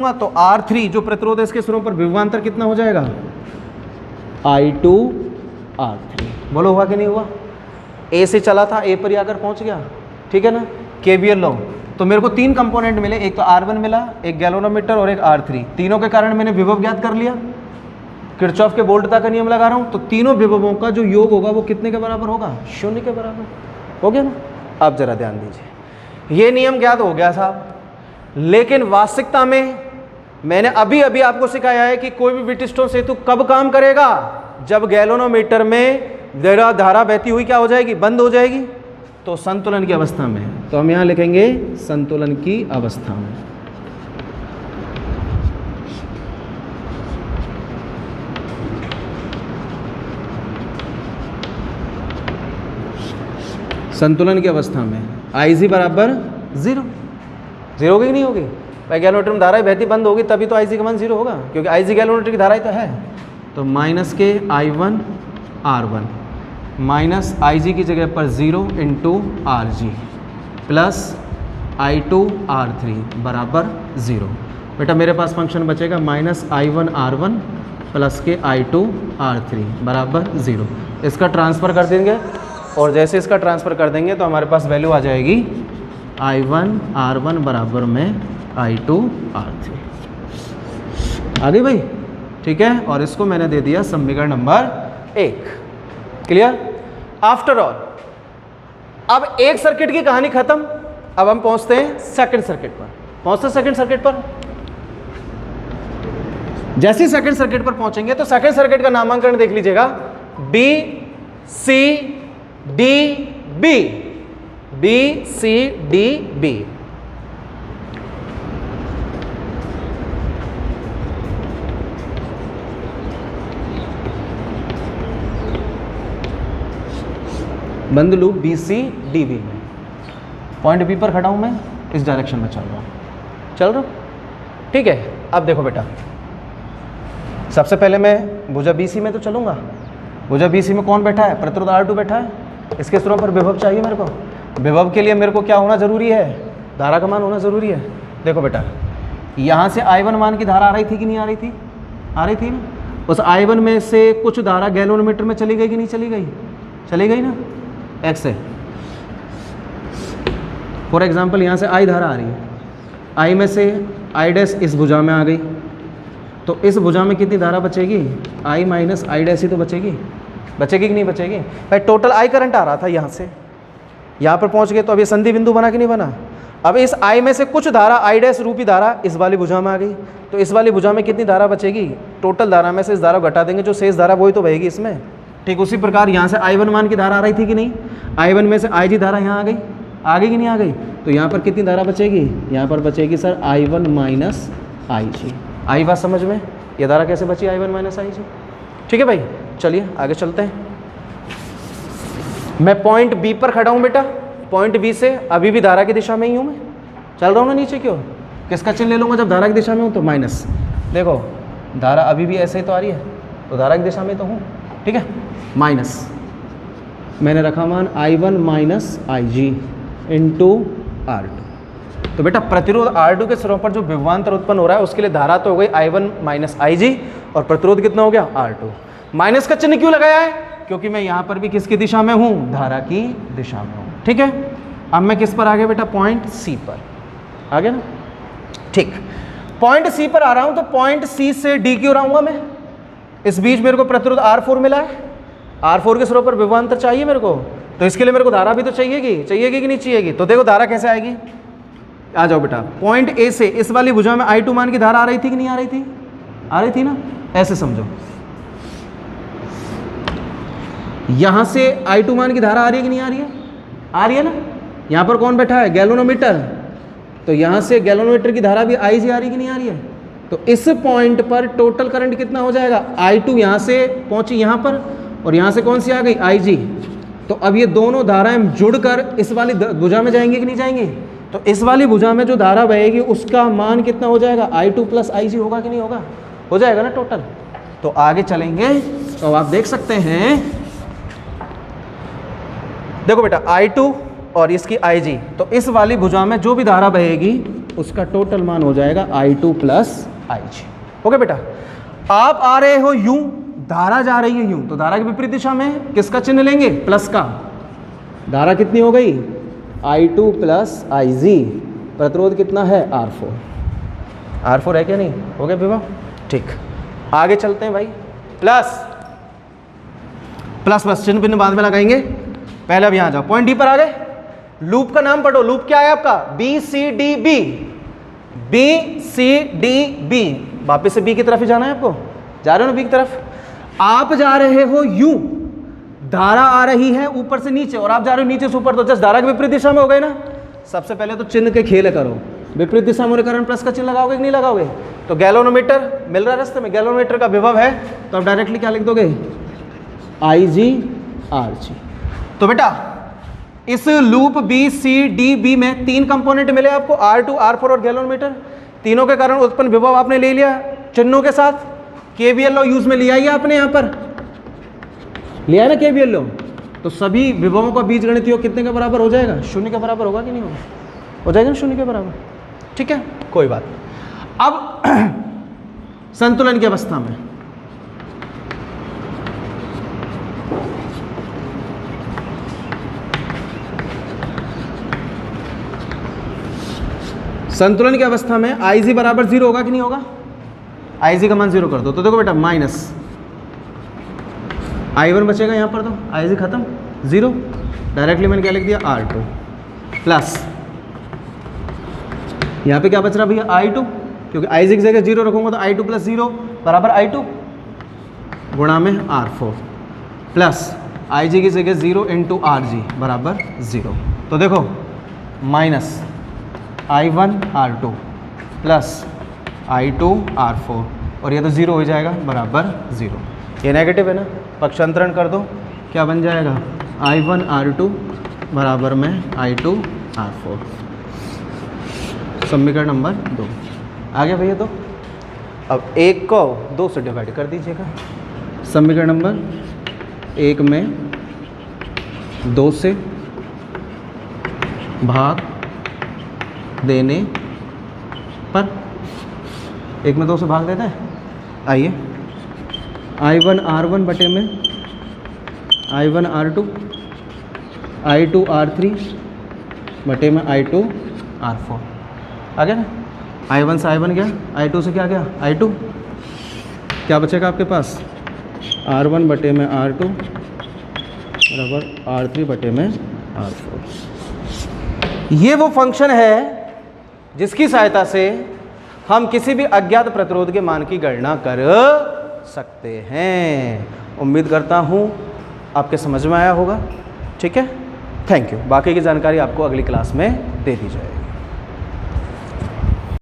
तो R3 जो प्रतिरोध है इसके सिरों पर विभवांतर कितना हो जाएगा, I2 R3। बोलो हुआ कि नहीं हुआ? A से चला था, A पर ही आकर पहुंच गया, ठीक है ना। KVL लो तो मेरे को तीन कंपोनेंट मिले, एक तो R1 मिला, एक गैल्वेनोमीटर और एक R3। तीनों के कारण मैंने विभव ज्ञात कर लिया। किरचॉफ के वोल्टता का नियम लगा रहा हूं, तो तीनों विभवों का जो योग होगा वो कितने के बराबर होगा, 0 के बराबर हो गया ना। अब जरा ध्यान दीजिए, ये नियम ज्ञात हो गया साहब, लेकिन वास्तविकता में मैंने अभी अभी आपको सिखाया है कि कोई भी व्हीटस्टोन सेतु कब काम करेगा, जब गैल्वेनोमीटर में धारा बहती हुई क्या हो जाएगी, बंद हो जाएगी, तो संतुलन की अवस्था में। तो हम यहां लिखेंगे संतुलन की अवस्था में। संतुलन की अवस्था में Ig बराबर 0 होगी कि नहीं होगी भाई? गैल्वेनोमीटर में धारा बहती बंद होगी तभी तो Ig का मान 0 होगा, क्योंकि Ig गैल्वेनोमीटर की धारा ही तो है। तो माइनस के I1 R1 माइनस Ig की जगह पर 0 into RG plus I2 R3 बराबर 0। बेटा मेरे पास फंक्शन बचेगा माइनस I1 R1 प्लस के I2 R3 बराबर 0। इसका ट्रांसफ़र कर देंगे और जैसे इसका ट्रांसफ़र कर देंगे तो हमारे पास वैल्यू आ जाएगी I1 R1 बराबर में I2 R3। आ गई भाई, ठीक है। और इसको मैंने दे दिया समीकरण नंबर 1। क्लियर? आफ्टर ऑल अब एक सर्किट की कहानी खत्म। अब हम पहुंचते हैं सेकंड सर्किट पर। पहुंचते सेकंड सर्किट पर। जैसे ही सेकंड सर्किट पर पहुंचेंगे तो सेकंड सर्किट का नामांकन देख लीजिएगा, B C D B, B C D B। बंद loop B C D B में। पॉइंट बी पर खड़ा हूं मैं, इस डायरेक्शन में चल रहा हूं, ठीक है। अब देखो बेटा, सबसे पहले मैं भुजा बी सी में तो चलूंगा। भुजा बी सी में कौन बैठा है, प्रतिरोध R2 बैठा है। इसके सिरों पर विभव चाहिए मेरे को। विभव के लिए मेरे को क्या होना जरूरी है, धारा का मान होना जरूरी है। देखो बेटा, यहाँ से I1 मान की धारा आ रही थी कि नहीं आ रही थी? आ रही थी ना। उस I1 में से कुछ धारा गैल्वेनोमीटर में चली गई कि नहीं चली गई? चली गई ना, X है। फॉर एग्जाम्पल यहाँ से I धारा आ रही है, I में से I डैश इस भुजा में आ गई, तो इस भुजा में कितनी धारा बचेगी? I माइनस I डैश ही तो बचेगी। बचेगी कि नहीं बचेगी भाई? टोटल I करंट आ रहा था यहाँ से, यहाँ पर पहुँच गए तो अब ये संधि बिंदु बना कि नहीं बना? अब इस I में से कुछ धारा I डैश रूपी धारा इस वाली भुजा में आ गई, तो इस वाली भुजा में कितनी धारा बचेगी? टोटल धारा में से इस धारा को घटा देंगे, जो शेष धारा वही तो बहेगी इसमें। ठीक उसी प्रकार यहाँ से I1 मान की धारा आ रही थी कि नहीं? I1 में से IG धारा यहाँ आ गई कि नहीं आ गई? तो यहाँ पर कितनी धारा बचेगी? यहाँ पर बचेगी सर I1 माइनस IG। आई बात समझ में? ये धारा कैसे बची I1 माइनस IG? ठीक है भाई, चलिए आगे चलते हैं। मैं पॉइंट बी पर खड़ा हूँ बेटा। पॉइंट बी से अभी भी धारा की दिशा में ही हूँ मैं, चल रहा हूँ ना नीचे की ओर। किसका चिन्ह ले लूँगा जब धारा की दिशा में हूँ? तो माइनस। देखो धारा अभी भी ऐसे ही तो आ रही है, तो धारा की दिशा में तो हूँ, ठीक है। माइनस मैंने रखा मान I1 minus IG into R2। तो बेटा प्रतिरोध R2 के सिरों पर जो विभवांतर उत्पन्न हो रहा है उसके लिए धारा तो हो गई I1 माइनस IG, और प्रतिरोध कितना हो गया? R2। माइनस का चिन्ह क्यों लगाया है? क्योंकि मैं यहाँ पर भी किसकी दिशा में हूँ? धारा की दिशा में हूँ, ठीक है। अब मैं किस पर आ गया बेटा? पॉइंट सी पर आ गया ना, ठीक। पॉइंट सी पर आ रहा हूँ, तो पॉइंट सी से डी की ओर आऊँगा मैं। इस बीच मेरे को प्रतिरोध R4 मिला है, R4 के सिरों पर विभवांतर चाहिए मेरे को, तो इसके लिए मेरे को धारा भी तो चाहिएगी कि नहीं चाहिएगी? तो देखो धारा कैसे आएगी, आ जाओ बेटा। पॉइंट ए से इस वाली भुजा में I2 मान की धारा आ रही थी कि नहीं आ रही थी? आ रही थी ना। ऐसे समझो, यहां से I2 मान की धारा आ रही है कि नहीं आ रही है? आ रही है ना। यहां पर कौन बैठा है? गैल्वेनोमीटर। तो यहां से गैल्वेनोमीटर की धारा भी IG आ रही है कि नहीं आ रही है? तो इस पॉइंट पर टोटल करंट कितना हो जाएगा? I2 यहाँ से पहुँची यहाँ पर, और यहाँ से कौन सी आ गई? IG। तो अब ये दोनों धाराएं जुड़कर इस वाली भुजा में जाएंगी कि नहीं जाएंगी? तो इस वाली भुजा में जो धारा बहेगी उसका मान कितना हो जाएगा? I2 प्लस IG होगा कि नहीं होगा? हो जाएगा ना टोटल। तो आगे चलेंगे तो आप देख सकते हैं, देखो बेटा I2 और इसकी IG, तो इस वाली भुजा में जो भी धारा बहेगी उसका टोटल मान हो जाएगा I2 प्लस IG। ओके बेटा, आप आ रहे हो यूं, धारा जा रही है यूं, तो धारा की विपरीत दिशा में किसका चिन्ह लेंगे? प्लस का। धारा कितनी हो गई? I2 plus IG। प्रतिरोध कितना है? R4 है क्या नहीं? हो गया विभव? ठीक, आगे चलते हैं भाई। प्लस चिन्ह बिन्ह बाद में लगाएंगे, पहले अब यहां जाओ, पॉइंट डी पर आ गए। लूप का नाम पढ़ो, लूप क्या है आपका? BCDB। वापस से बी की तरफ ही जाना है आपको, जा रहे हो ना बी की तरफ। आप जा रहे हो यूं, धारा आ रही है ऊपर से नीचे और आप जा रहे हो नीचे से ऊपर, तो जस्ट धारा की विपरीत दिशा में हो गए ना। सबसे पहले तो चिन्ह के खेल करो, विपरीत दिशा में होने के कारण प्लस का चिन्ह लगाओगे कि नहीं लगाओगे? तो गैलोनोमीटर मिल रहा है रास्ते में, गैलोनोमीटर का विभव है, तो आप डायरेक्टली क्या लिख दोगे? IG। तो बेटा इस लूप BCDB में 3 कंपोनेंट मिले आपको, R2, R4 और गैलोनोमीटर। तीनों के कारण उत्पन्न विभव आपने ले लिया चिन्हों के साथ। KVL लॉ यूज में लिया ही आपने, यहां पर लिया है ना KVL लॉ। तो सभी विभवों का बीजगणित योग कितने के बराबर हो जाएगा? 0 के बराबर होगा कि नहीं होगा? हो जाएगा ना 0 के बराबर। ठीक है, कोई बात। अब संतुलन की अवस्था में IG बराबर 0 होगा कि नहीं होगा? IG का मान 0 कर दो, तो देखो बेटा माइनस I1 बचेगा यहाँ पर, तो IG खत्म 0। डायरेक्टली मैंने क्या लिख दिया? R2 प्लस यहाँ पे क्या बच रहा भैया? I2, क्योंकि IG की जगह 0 रखूंगा तो I2 प्लस 0 बराबर I2 गुणा में R4 प्लस IG की जगह 0 इंटू RG बराबर 0। तो देखो minus I1 R2 plus I2 R4 और ये तो 0 हो जाएगा बराबर 0। ये नेगेटिव है ना, पक्षांतरण कर दो, क्या बन जाएगा? I1 R2 बराबर में I2 R4। समीकरण नंबर 2 आ गया भैया। तो अब 1 को 2 से डिवाइड कर दीजिएगा। समीकरण नंबर 1 में 2 से भाग देने पर, 1 में 2 से भाग देते हैं। आइए, I1 R1 बटे में I1 R2, I2 R3 बटे में I2 R4। आ गया ना? I1 से I1 गया, I2 से क्या गया? I2। क्या बचेगा आपके पास? R1 बटे में R2 बराबर R3 बटे में R4। ये वो फंक्शन है जिसकी सहायता से हम किसी भी अज्ञात प्रतिरोध के मान की गणना कर सकते हैं। उम्मीद करता हूँ आपके समझ में आया होगा। ठीक है, थैंक यू। बाकी की जानकारी आपको अगली क्लास में दे दी जाएगी।